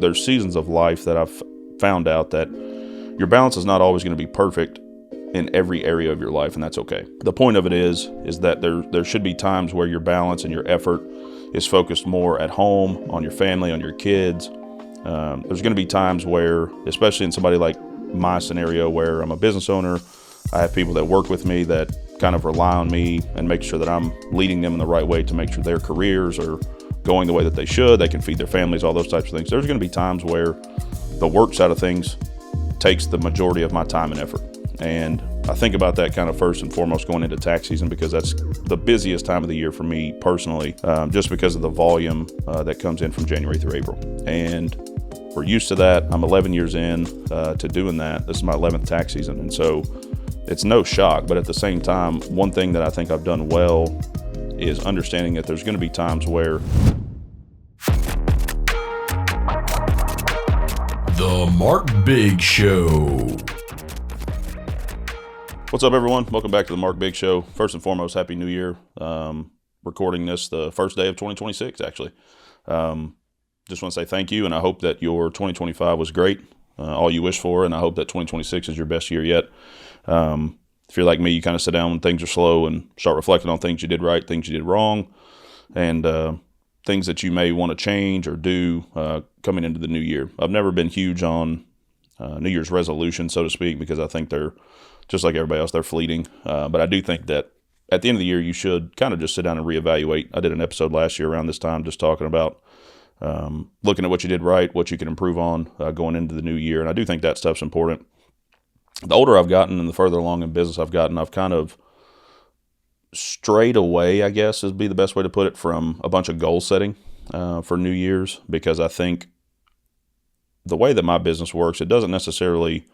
there's seasons of life that I've found out that your balance is not always going to be perfect in every area of your life, and that's okay. The point of it is that there should be times where your balance and your effort is focused more at home, on your family, on your kids. There's going to be times where, especially in somebody like my scenario where I'm a business owner, I have people that work with me that kind of rely on me and make sure that I'm leading them in the right way to make sure their careers are going the way that they should, they can feed their families, all those types of things. There's going to be times where the work side of things takes the majority of my time and effort. And I think about that kind of first and foremost going into tax season, because that's the busiest time of the year for me personally, just because of the volume that comes in from January through April. And we're used to that. I'm 11 years in to doing that. This is my 11th tax season. And so it's no shock. But at the same time, one thing that I think I've done well is understanding that there's going to be times where The Mark Bigg Show. What's up, everyone? Welcome back to the Mark Bigg Show. First and foremost, Happy New Year. Recording this the first day of 2026, actually. Just want to say thank you, and I hope that your 2025 was great, all you wish for, and I hope that 2026 is your best year yet. If you're like me, you kind of sit down when things are slow and start reflecting on things you did right, things you did wrong, and things that you may want to change or do coming into the new year. I've never been huge on New Year's resolutions, so to speak, because I think they're, just like everybody else, they're fleeting. But I do think that at the end of the year, you should kind of just sit down and reevaluate. I did an episode last year around this time just talking about looking at what you did right, what you can improve on going into the new year. And I do think that stuff's important. The older I've gotten and the further along in business I've gotten, I've kind of strayed away, I guess, would be the best way to put it, from a bunch of goal setting for New Year's, because I think the way that my business works, it doesn't necessarily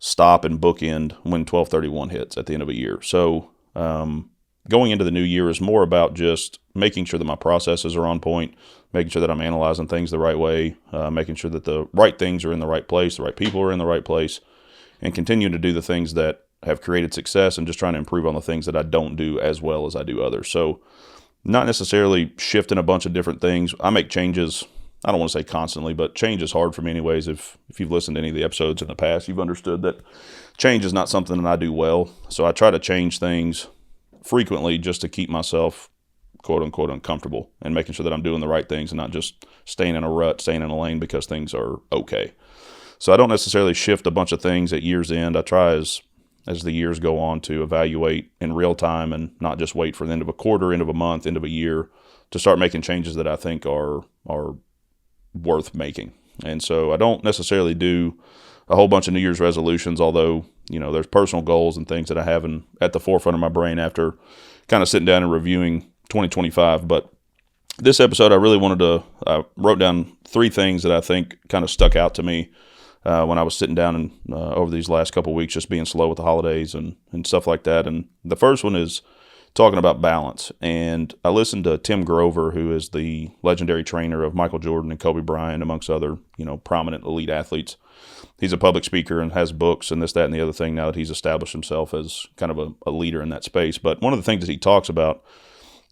stop and bookend when 12/31 hits at the end of a year. So going into the new year is more about just making sure that my processes are on point, making sure that I'm analyzing things the right way, making sure that the right things are in the right place, the right people are in the right place, and continuing to do the things that have created success and just trying to improve on the things that I don't do as well as I do others. So not necessarily shifting a bunch of different things. I make changes, I don't want to say constantly, but change is hard for me anyways. If you've listened to any of the episodes in the past, you've understood that change is not something that I do well. So I try to change things frequently just to keep myself, quote unquote, uncomfortable, and making sure that I'm doing the right things and not just staying in a rut, staying in a lane because things are okay. So I don't necessarily shift a bunch of things at year's end. I try as the years go on to evaluate in real time and not just wait for the end of a quarter, end of a month, end of a year to start making changes that I think are worth making. And so I don't necessarily do a whole bunch of New Year's resolutions, although, there's personal goals and things that I have at the forefront of my brain after kind of sitting down and reviewing 2025. But this episode, I wrote down 3 things that I think kind of stuck out to me when I was sitting down and over these last couple of weeks, just being slow with the holidays and stuff like that. And the first one is talking about balance. And I listened to Tim Grover, who is the legendary trainer of Michael Jordan and Kobe Bryant, amongst other, prominent elite athletes. He's a public speaker and has books and this, that, and the other thing now that he's established himself as kind of a leader in that space. But one of the things that he talks about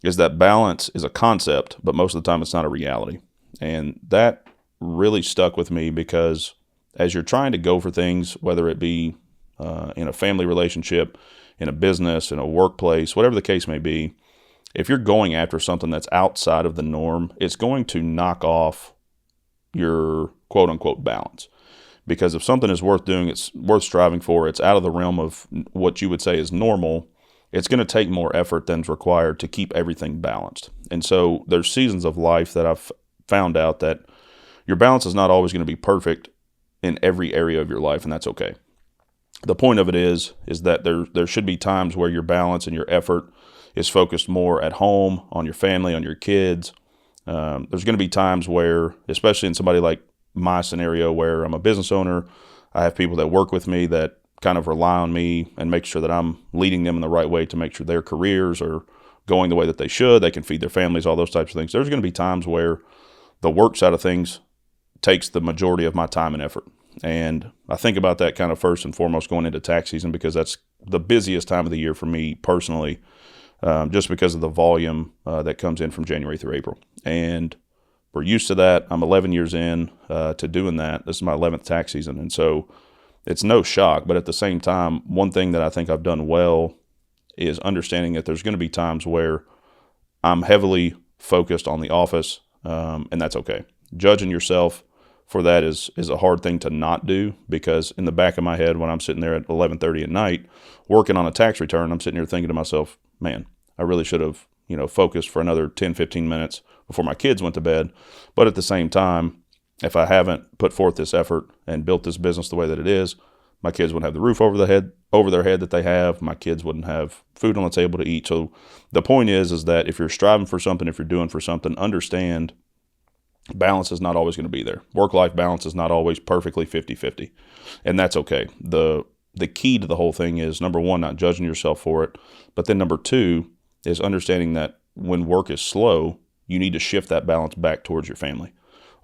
is that balance is a concept, but most of the time it's not a reality. And that really stuck with me, because as you're trying to go for things, whether it be in a family relationship, in a business, in a workplace, whatever the case may be, if you're going after something that's outside of the norm, it's going to knock off your quote-unquote balance. Because if something is worth doing, it's worth striving for, it's out of the realm of what you would say is normal, it's going to take more effort than's required to keep everything balanced. And so there's seasons of life that I've found out that your balance is not always going to be perfect in every area of your life, and that's okay. The point of it is that there should be times where your balance and your effort is focused more at home, on your family, on your kids. There's going to be times where, especially in somebody like my scenario where I'm a business owner, I have people that work with me that kind of rely on me and make sure that I'm leading them in the right way to make sure their careers are going the way that they should, they can feed their families, all those types of things. There's going to be times where the work side of things takes the majority of my time and effort. And I think about that kind of first and foremost going into tax season, because that's the busiest time of the year for me personally, just because of the volume that comes in from January through April. And we're used to that. I'm 11 years in to doing that. This is my 11th tax season. And so it's no shock. But at the same time, one thing that I think I've done well is understanding that there's going to be times where I'm heavily focused on the office, and that's okay. Judging yourself for that is a hard thing to not do, because in the back of my head, when I'm sitting there at 11:30 at night working on a tax return, I'm sitting here thinking to myself, man, I really should have, focused for another 10, 15 minutes before my kids went to bed. But at the same time, if I haven't put forth this effort and built this business the way that it is, my kids wouldn't have the roof over their head that they have. My kids wouldn't have food on the table to eat. So the point is that if you're striving for something, if you're doing for something, understand balance is not always going to be there. Work-life balance is not always perfectly 50-50, and that's okay. The key to the whole thing is, number one, not judging yourself for it, but then number two is understanding that when work is slow, you need to shift that balance back towards your family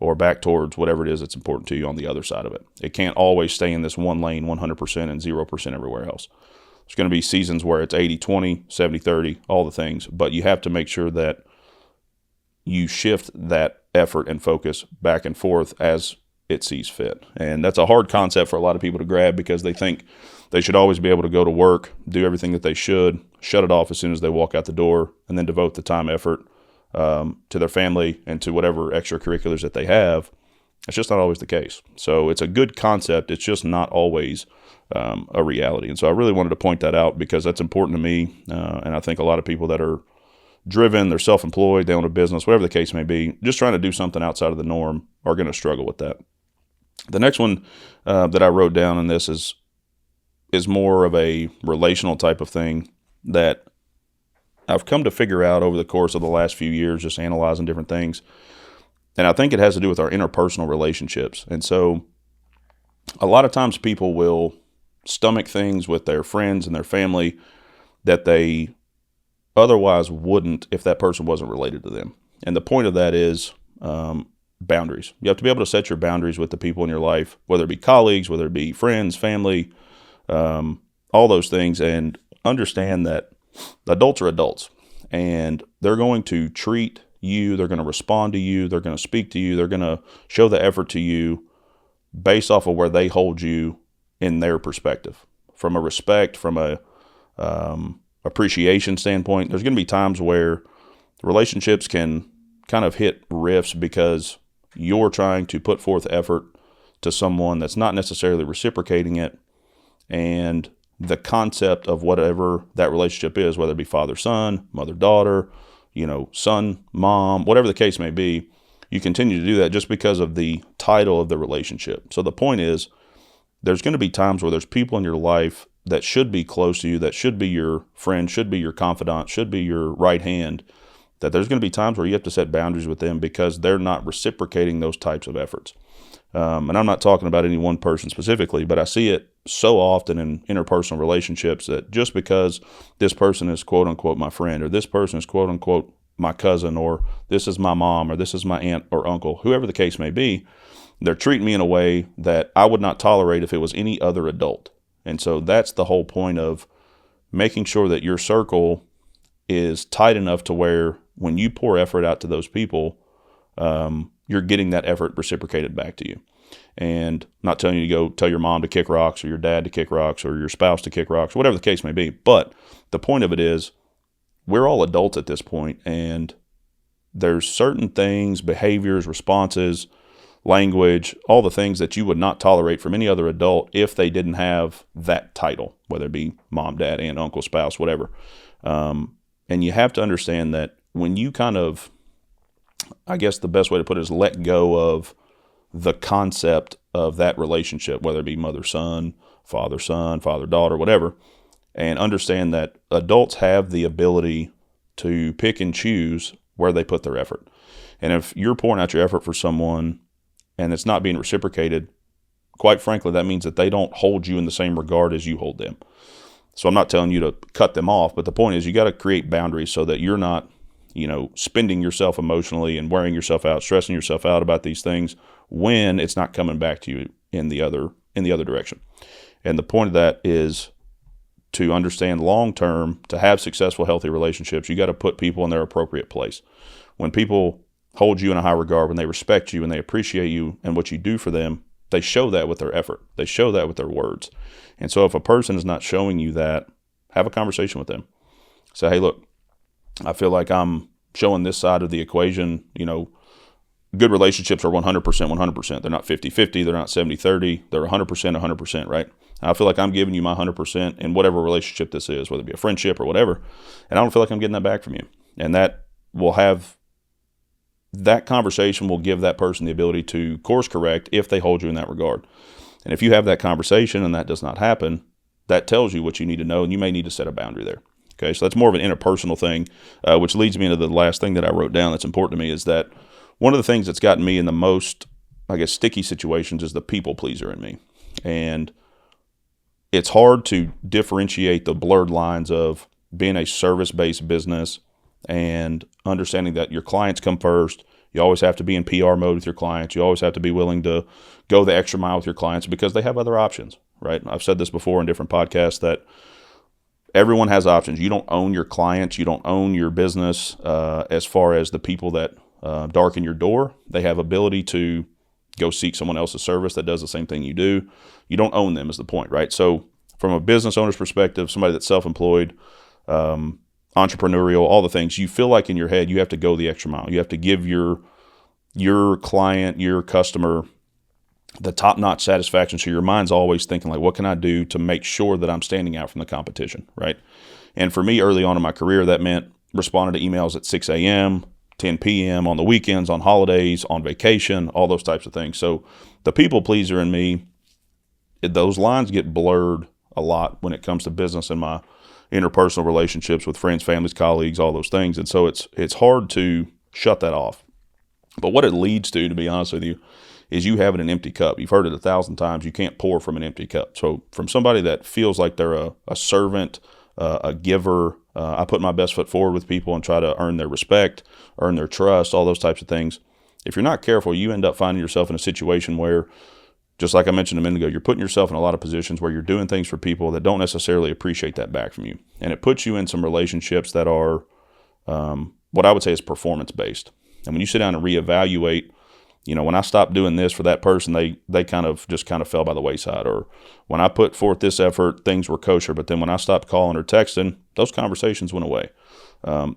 or back towards whatever it is that's important to you on the other side of it. It can't always stay in this one lane 100% and 0% everywhere else. There's going to be seasons where it's 80-20, 70-30, all the things, but you have to make sure that you shift that effort and focus back and forth as it sees fit. And that's a hard concept for a lot of people to grab, because they think they should always be able to go to work, do everything that they should, shut it off as soon as they walk out the door, and then devote the time, effort to their family and to whatever extracurriculars that they have. It's just not always the case. So it's a good concept. It's just not always a reality. And so I really wanted to point that out, because that's important to me. And I think a lot of people that are driven, they're self-employed, they own a business, whatever the case may be, just trying to do something outside of the norm, are going to struggle with that. The next one that I wrote down in this is more of a relational type of thing that I've come to figure out over the course of the last few years, just analyzing different things. And I think it has to do with our interpersonal relationships. And so a lot of times people will stomach things with their friends and their family that they otherwise wouldn't if that person wasn't related to them. And the point of that is boundaries. You have to be able to set your boundaries with the people in your life, whether it be colleagues, whether it be friends, family, all those things, and understand that adults are adults, and they're going to treat you, they're going to respond to you, they're going to speak to you, they're going to show the effort to you based off of where they hold you in their perspective. From a respect, from a appreciation standpoint, there's going to be times where relationships can kind of hit rifts because you're trying to put forth effort to someone that's not necessarily reciprocating it, and the concept of whatever that relationship is, whether it be father-son, mother-daughter, son-mom, whatever the case may be, you continue to do that just because of the title of the relationship. So the point is, there's going to be times where there's people in your life that should be close to you, that should be your friend, should be your confidant, should be your right hand, that there's going to be times where you have to set boundaries with them because they're not reciprocating those types of efforts. And I'm not talking about any one person specifically, but I see it so often in interpersonal relationships that just because this person is quote unquote my friend, or this person is quote unquote my cousin, or this is my mom, or this is my aunt or uncle, whoever the case may be, they're treating me in a way that I would not tolerate if it was any other adult. And so that's the whole point of making sure that your circle is tight enough to where when you pour effort out to those people, you're getting that effort reciprocated back to you. And I'm not telling you to go tell your mom to kick rocks, or your dad to kick rocks, or your spouse to kick rocks, whatever the case may be. But the point of it is, we're all adults at this point, and there's certain things, behaviors, responses, language, all the things that you would not tolerate from any other adult if they didn't have that title, whether it be mom, dad, aunt, uncle, spouse, whatever. And you have to understand that when you kind of, I guess the best way to put it is let go of the concept of that relationship, whether it be mother-son, father-daughter, whatever, and understand that adults have the ability to pick and choose where they put their effort. And if you're pouring out your effort for someone and it's not being reciprocated, quite frankly, that means that they don't hold you in the same regard as you hold them. So I'm not telling you to cut them off, but the point is you got to create boundaries so that you're not, spending yourself emotionally and wearing yourself out, stressing yourself out about these things when it's not coming back to you in the other direction. And the point of that is to understand long term, to have successful, healthy relationships, you got to put people in their appropriate place. When people hold you in a high regard, when they respect you and they appreciate you and what you do for them, they show that with their effort. They show that with their words. And so if a person is not showing you that, have a conversation with them. Say, hey, look, I feel like I'm showing this side of the equation. Good relationships are 100%, 100%. They're not 50-50. They're not 70-30. They're 100%, 100%, right? And I feel like I'm giving you my 100% in whatever relationship this is, whether it be a friendship or whatever. And I don't feel like I'm getting that back from you. And that conversation will give that person the ability to course correct if they hold you in that regard. And if you have that conversation and that does not happen, that tells you what you need to know, and you may need to set a boundary there. Okay, so that's more of an interpersonal thing, which leads me into the last thing that I wrote down that's important to me, is that one of the things that's gotten me in the most, sticky situations is the people pleaser in me. And it's hard to differentiate the blurred lines of being a service-based business and understanding that your clients come first. You always have to be in PR mode with your clients. You always have to be willing to go the extra mile with your clients because they have other options, right? I've said this before in different podcasts that everyone has options. You don't own your clients. You don't own your business as far as the people that darken your door. They have ability to go seek someone else's service that does the same thing you do. You don't own them is the point, right? So from a business owner's perspective, somebody that's self-employed, entrepreneurial, all the things, you feel like in your head you have to go the extra mile. You have to give your client, your customer, the top-notch satisfaction. So your mind's always thinking like, what can I do to make sure that I'm standing out from the competition, right? And for me, early on in my career, that meant responding to emails at 6 a.m., 10 p.m., on the weekends, on holidays, on vacation, all those types of things. So the people pleaser in me, those lines get blurred a lot when it comes to business and my interpersonal relationships with friends, families, colleagues, all those things. And so it's hard to shut that off. But what it leads to be honest with you, is you having an empty cup. You've heard it 1,000 times. You can't pour from an empty cup. So from somebody that feels like they're a servant, a giver, I put my best foot forward with people and try to earn their respect, earn their trust, all those types of things. If you're not careful, you end up finding yourself in a situation where, just like I mentioned a minute ago, you're putting yourself in a lot of positions where you're doing things for people that don't necessarily appreciate that back from you. And it puts you in some relationships that are what I would say is performance-based. And when you sit down and reevaluate, when I stopped doing this for that person, they kind of fell by the wayside. Or when I put forth this effort, things were kosher. But then when I stopped calling or texting, those conversations went away.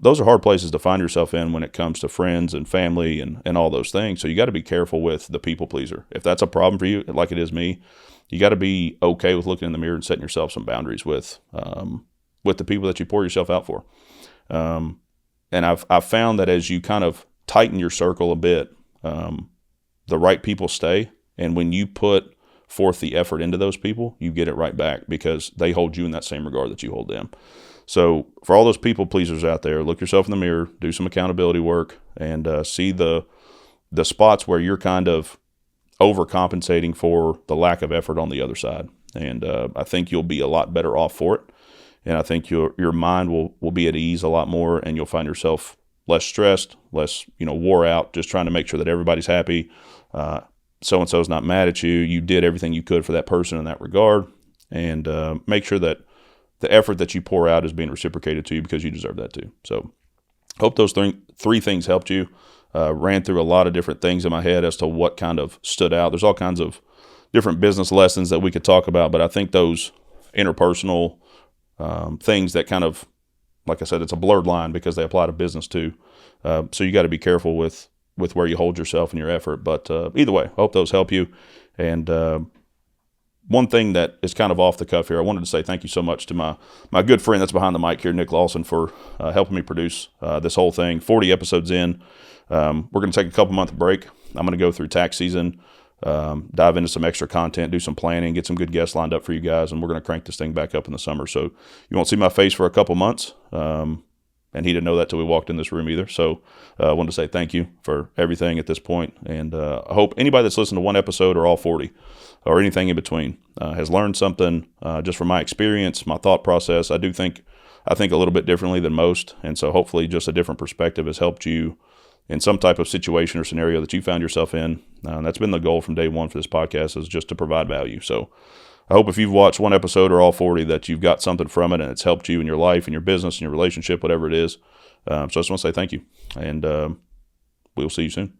Those are hard places to find yourself in when it comes to friends and family and all those things. So you got to be careful with the people pleaser. If that's a problem for you, like it is me, you got to be okay with looking in the mirror and setting yourself some boundaries with the people that you pour yourself out for. And I've found that as you kind of tighten your circle a bit, the right people stay. And when you put forth the effort into those people, you get it right back because they hold you in that same regard that you hold them. So for all those people pleasers out there, look yourself in the mirror, do some accountability work, and see the spots where you're kind of overcompensating for the lack of effort on the other side. And I think you'll be a lot better off for it. And I think your mind will be at ease a lot more, and you'll find yourself less stressed, less wore out, just trying to make sure that everybody's happy. So-and-so's not mad at you. You did everything you could for that person in that regard, and make sure that the effort that you pour out is being reciprocated to you because you deserve that too. So hope those three things helped you. Ran through a lot of different things in my head as to what kind of stood out. There's all kinds of different business lessons that we could talk about, but I think those interpersonal things that kind of, like I said, it's a blurred line because they apply to business too. So you got to be careful with where you hold yourself and your effort. But either way, I hope those help you. And one thing that is kind of off the cuff here, I wanted to say thank you so much to my good friend that's behind the mic here, Nick Lawson, for helping me produce this whole thing. 40 episodes in. We're going to take a couple-month break. I'm going to go through tax season, dive into some extra content, do some planning, get some good guests lined up for you guys, and we're going to crank this thing back up in the summer. So you won't see my face for a couple months, and he didn't know that till we walked in this room either. So I wanted to say thank you for everything at this point, and I hope anybody that's listened to one episode or all 40 or anything in between has learned something just from my experience, my thought process. I think a little bit differently than most, and so hopefully just a different perspective has helped you in some type of situation or scenario that you found yourself in. And that's been the goal from day one for this podcast, is just to provide value. So I hope if you've watched one episode or all 40 that you've got something from it and it's helped you in your life, in your business, in your relationship, whatever it is. So I just want to say thank you. And we'll see you soon.